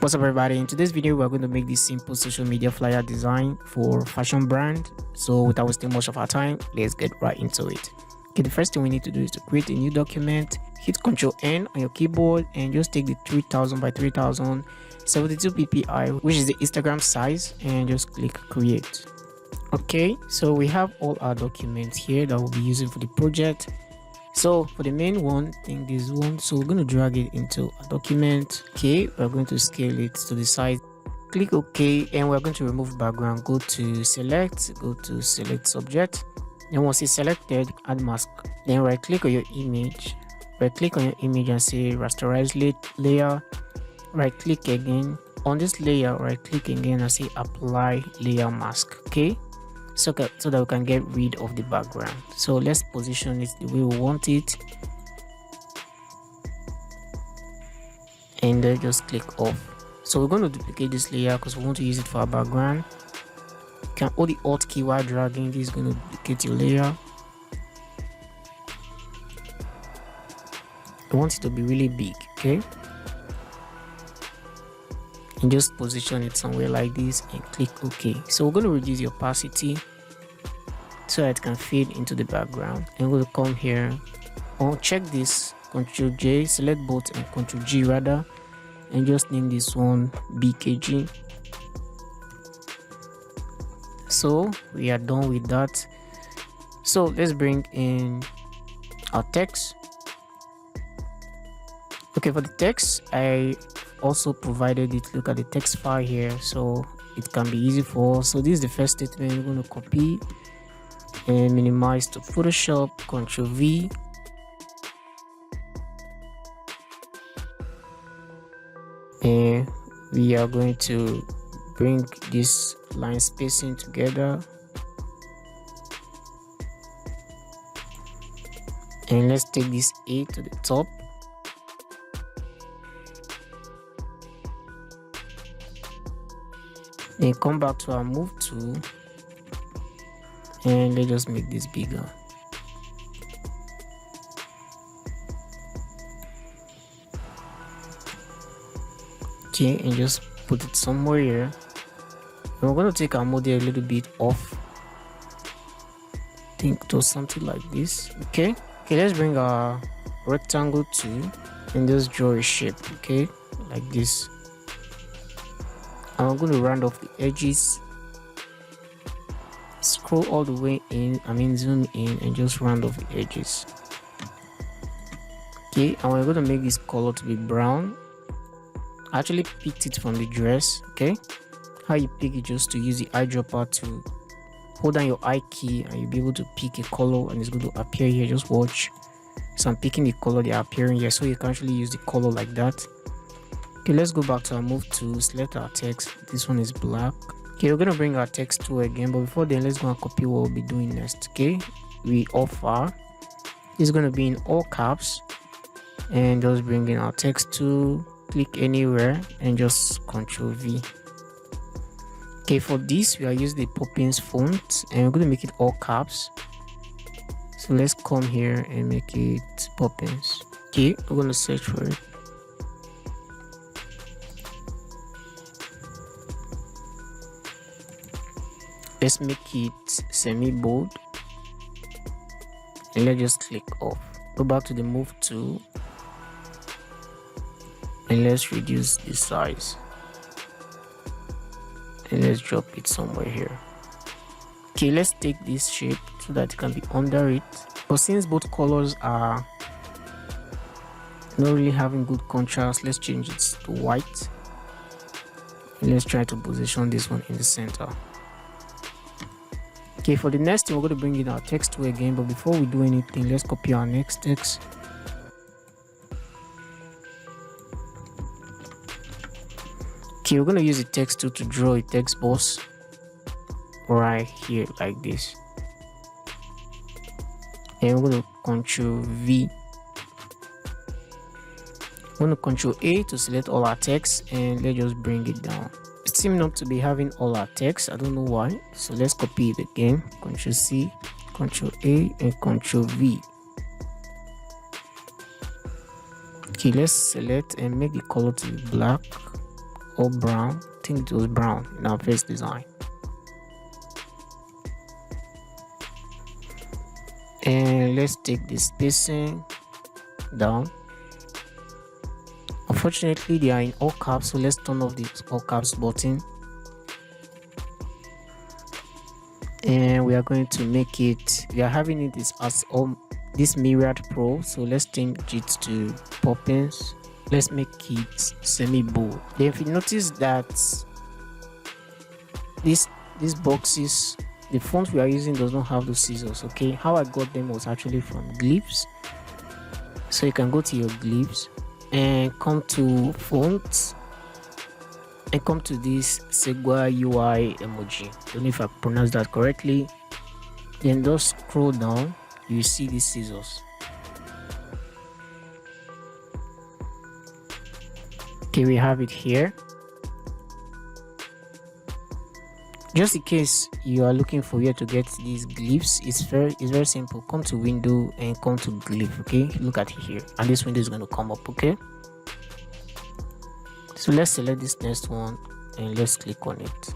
What's up everybody? In today's video we're going to make this simple social media flyer design for fashion brand. So without wasting much of our time, let's get right into it. Okay, the first thing we need to do is to create a new document. Hit Ctrl N on your keyboard and just take the 3000 by 3000 72 ppi, which is the Instagram size, and just click create. Okay, so we have all our documents here that we'll be using for the project. So for the main one, I think this one, so we're going to drag it into a document. Okay, we're going to scale it to the size. Click OK, and we're going to remove background. Go to select subject. Then once it's selected, add mask. Then right click on your image. Right click on your image and say rasterize layer. Right click again on this layer. Right click again and say apply layer mask. Okay, so that we can get rid of the background. So let's position it the way we want it, and then just click off. So we're going to duplicate this layer because we want to use it for our background. You can hold the Alt key while dragging. This is going to duplicate your layer. I want it to be really big, okay? And just position it somewhere like this and click OK. So we're going to reduce the opacity so that it can fade into the background. And we'll come here, check this, Ctrl J, select both and Ctrl G rather, and just name this one BKG. So we are done with that. So let's bring in our text. Okay, for the text, I also provided it. Look at the text file here, so it can be easy for us. So this is the first statement. We're going to copy and minimize to Photoshop, Ctrl V, and we are going to bring this line spacing together, and let's take this A to the top. Then come back to our move tool and let's just make this bigger. Okay, and just put it somewhere here. And we're going to take our model a little bit off. I think to something like this. Okay, let's bring our rectangle tool and just draw a shape. Okay, like this. I'm going to round off the edges, scroll all the way in, zoom in and just round off the edges. Okay, and we're going to make this color to be brown. I actually picked it from the dress. Okay, how you pick it, just to use the eyedropper to hold down your I key and you'll be able to pick a color and it's going to appear here. Just watch. So I'm picking the color, they are appearing here, so you can actually use the color like that. Okay, let's go back to our move tool, select our text. This one is black. Okay, we're gonna bring our text tool again, but before then let's go and copy what we'll be doing next. Okay, we offer, it's gonna be in all caps, and just bring in our text tool, click anywhere and just Ctrl V. Okay, for this we are using the Poppins font and we're gonna make it all caps. So let's come here and make it Poppins. Okay, we're gonna search for it. Let's make it semi-bold and let's just click off. Go back to the move tool and let's reduce the size and let's drop it somewhere here. Okay, let's take this shape so that it can be under it, but since both colors are not really having good contrast, let's change it to white and let's try to position this one in the center. Okay, for the next thing, we're going to bring in our text tool again, but before we do anything, let's copy our next text. Okay, we're going to use the text tool to draw a text box right here like this. And we're going to Ctrl V. We're going to Ctrl A to select all our text and let's just bring it down. It seems not to be having all our text, I don't know why, so let's copy it again. Ctrl C, Ctrl A and Ctrl V. Okay, let's select and make the color to be black. or brown. I think it was brown in our first design. And let's take the spacing down. Unfortunately, they are in all caps, so let's turn off the all caps button. And we are going to make it, we are having it as this Myriad Pro, so let's change it to Poppins. Let's make it semi-bold. Then if you notice that these boxes, the font we are using does not have the scissors. Okay, how I got them was actually from Glyphs. So you can go to your Glyphs and come to fonts and come to this Segwa UI emoji. Don't know if I pronounced that correctly. Then just scroll down, you see these scissors. Okay, we have it here. Just in case you are looking for where to get these glyphs, it's very simple. Come to window and come to glyph. Okay, look at it here, and this window is going to come up. Okay, so let's select this next one and let's click on it.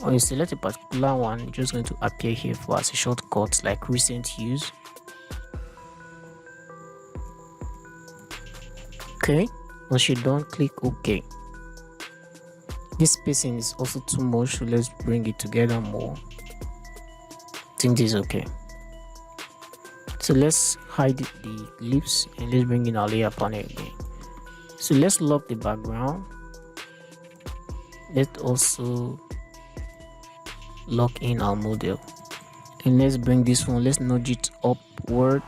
When you select a particular one, it's just going to appear here for as a shortcut, like recent use. Okay, once you're done, click OK. This spacing is also too much, so let's bring it together more. I think this is okay. So let's hide the lips and let's bring in our layer panel again. So let's lock the background. Let's also lock in our model. And let's bring this one, let's nudge it upward.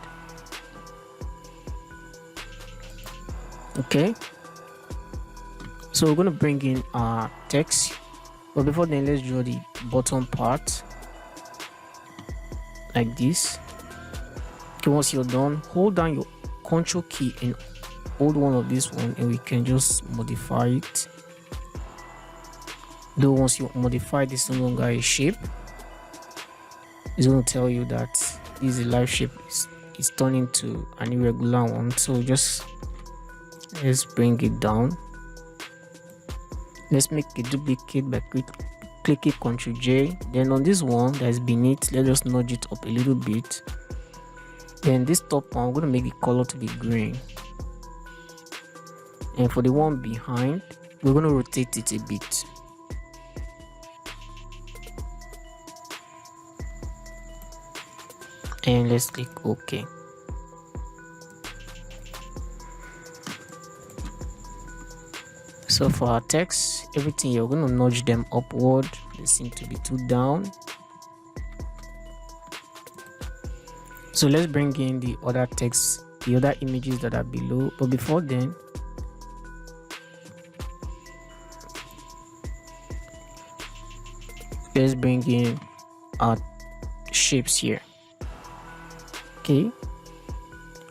Okay. So we're going to bring in our text, but before then let's draw the bottom part like this. Okay, once you're done, hold down your Ctrl key and hold one of this one and we can just modify it. Though once you modify this, no longer a shape, it's going to tell you that this is a live shape is turning to an irregular one. So just let's bring it down. Let's make a duplicate by clicking Ctrl J. Then on this one that is beneath, let's just nudge it up a little bit. Then this top one, I'm going to make the color to be green. And for the one behind, we're going to rotate it a bit. And let's click OK. So for our text, everything, you're going to nudge them upward. They seem to be too down. So let's bring in the other text, the other images that are below. But before then, let's bring in our shapes here. Okay, you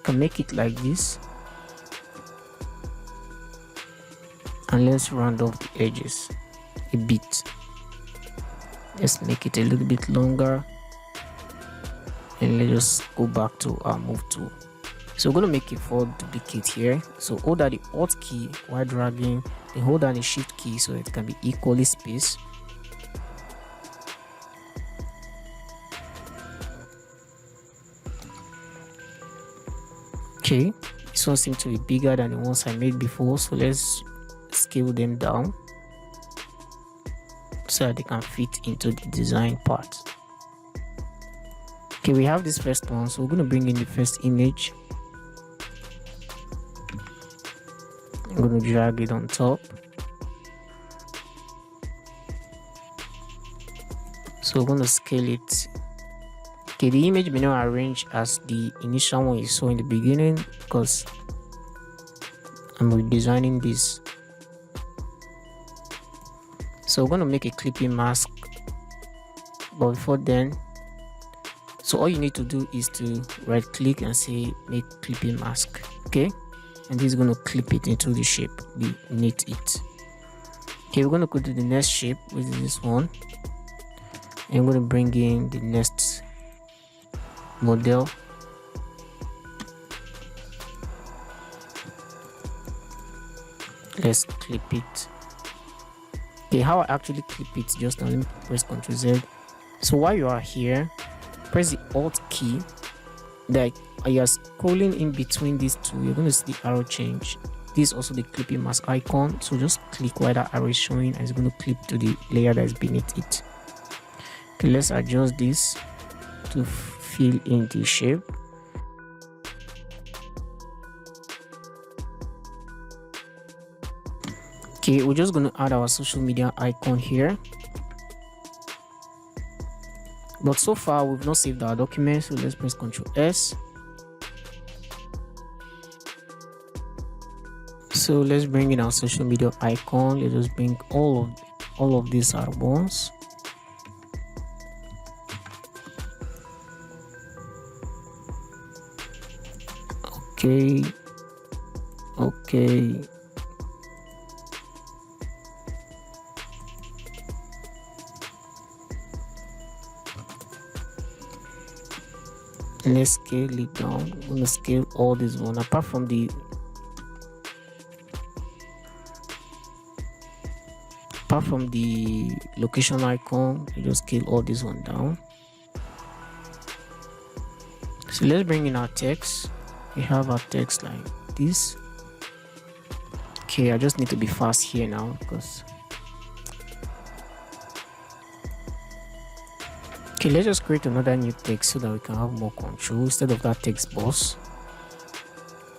can make it like this. And let's round off the edges a bit. Let's make it a little bit longer. And let's just go back to our move tool. So we're going to make a full duplicate here. So hold down the Alt key while dragging, then hold down the Shift key so it can be equally spaced. Okay, this one seems to be bigger than the ones I made before, so let's scale them down so that they can fit into the design part. Okay, we have this first one, so we're going to bring in the first image. I'm going to drag it on top. So we're going to scale it. Okay, the image may not arrange as the initial one you saw in the beginning because I'm redesigning this. So we're going to make a clipping mask, but before then, so all you need to do is to right click and say make clipping mask. Okay, and this is going to clip it into the shape beneath it. Okay, we're going to go to the next shape, which is this one, and I'm going to bring in the next model. Let's clip it. Okay, how I actually clip it, just now, let me press Ctrl Z. So while you are here, press the Alt key. Like you are scrolling in between these two, you're going to see the arrow change. This is also the clipping mask icon, so just click while that arrow is showing and it's going to clip to the layer that is beneath it. Okay, let's adjust this to fill in the shape. Okay, we're just going to add our social media icon here. But so far we've not saved our document, so let's press Ctrl S. So let's bring in our social media icon. Let us bring all of these at once. Okay. Let's scale it down. I'm gonna scale all this one apart from the location icon. You just scale all this one down. So let's bring in our text. We have our text like this. Okay, I just need to be fast here now because okay, let's just create another new text so that we can have more control instead of that text box.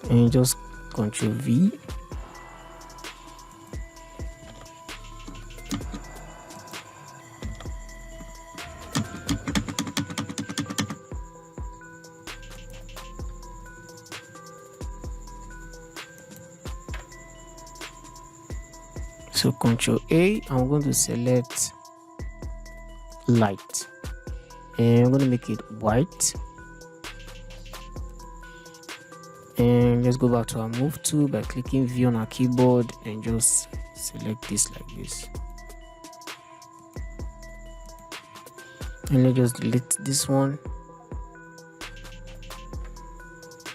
And just Ctrl V. So Ctrl A, I'm going to select light. And I'm going to make it white. And let's go back to our move tool by clicking V on our keyboard and just select this like this. And let's just delete this one.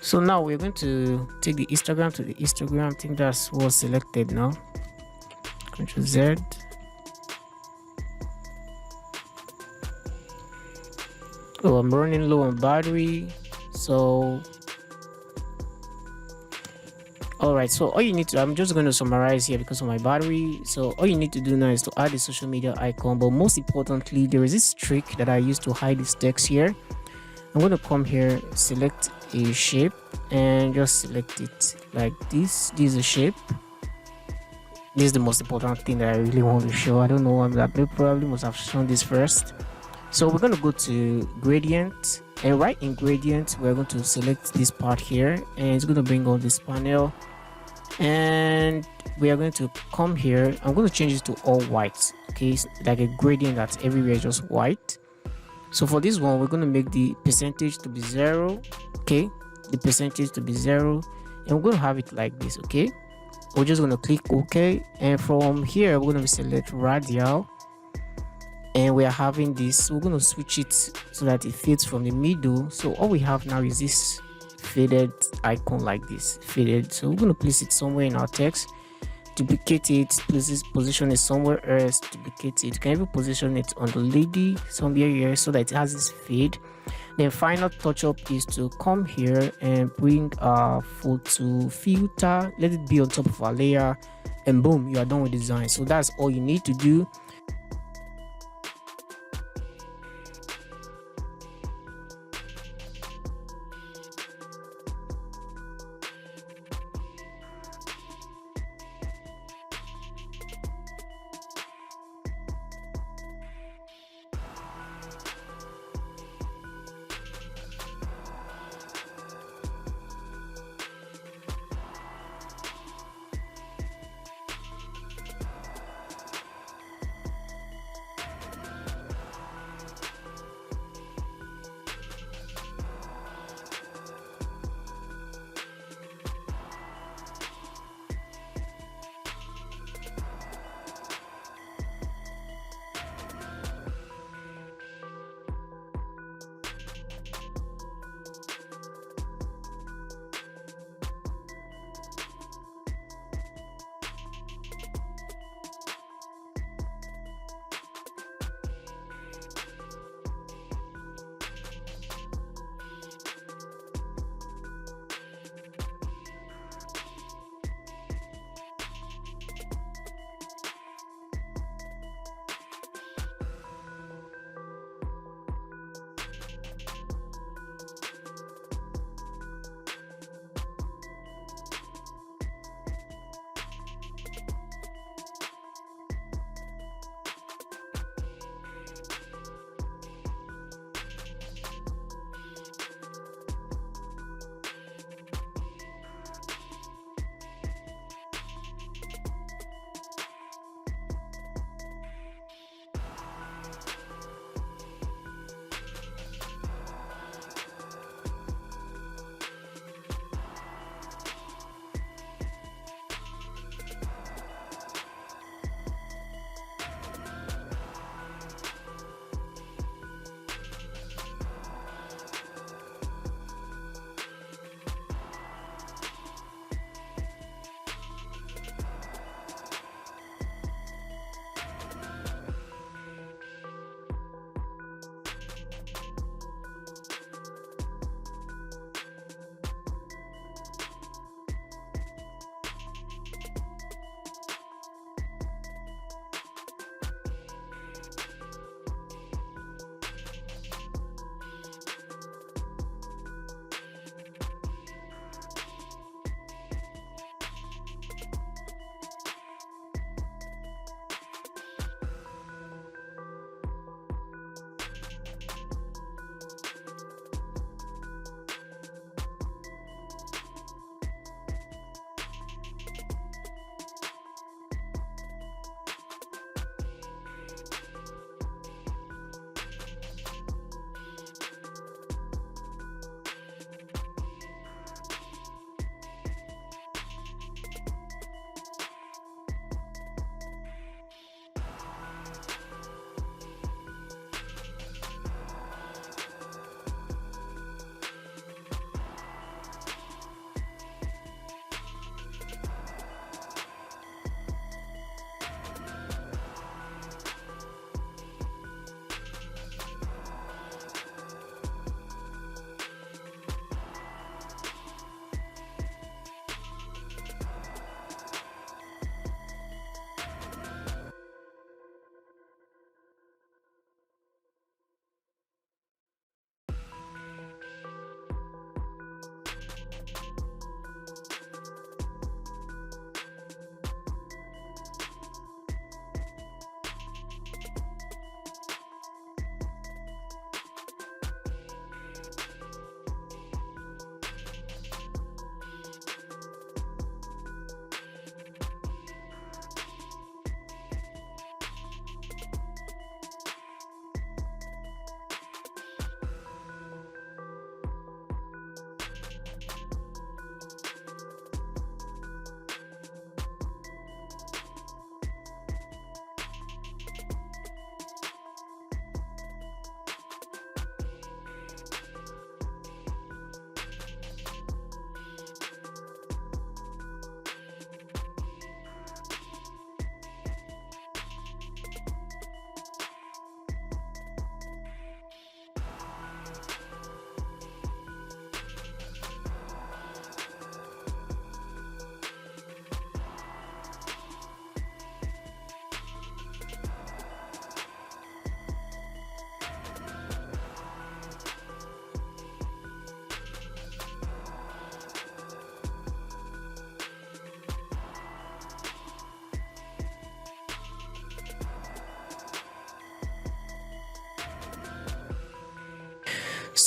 So now we're going to take the histogram to the histogram. I think that's what's selected now. Ctrl Z. Oh, I'm running low on battery, so alright, so all you need to, I'm just going to summarize here because of my battery. So all you need to do now is to add the social media icon, but most importantly, there is this trick that I use to hide this text here. I'm going to come here, select a shape and just select it like this. This is a shape. This is the most important thing that I really want to show. I don't know, I probably must have shown this first. So we're going to go to gradient, and right in gradient we're going to select this part here, and it's going to bring on this panel, and we are going to come here. I'm going to change it to all white. Okay, like a gradient that's everywhere just white. So for this one, we're going to make the percentage to be 0. Okay, the percentage to be 0, and we're going to have it like this. Okay, we're just going to click OK, and from here we're going to select radial, and we are having this. We're going to switch it so that it fades from the middle. So all we have now is this faded icon like this, faded. So we're going to place it somewhere in our text, duplicate it, position it somewhere else, duplicate it. You can even position it on the lady somewhere here so that it has this fade. Then final touch up is to come here and bring our photo filter, let it be on top of our layer, and boom, you are done with design. So that's all you need to do.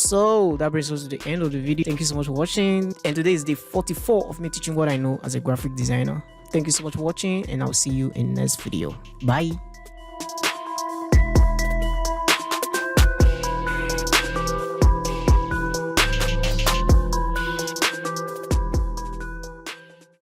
So that brings us to the end of the video. Thank you so much for watching, and today is day 44 of me teaching what I know as a graphic designer. Thank you so much for watching, and I'll see you in the next video. Bye.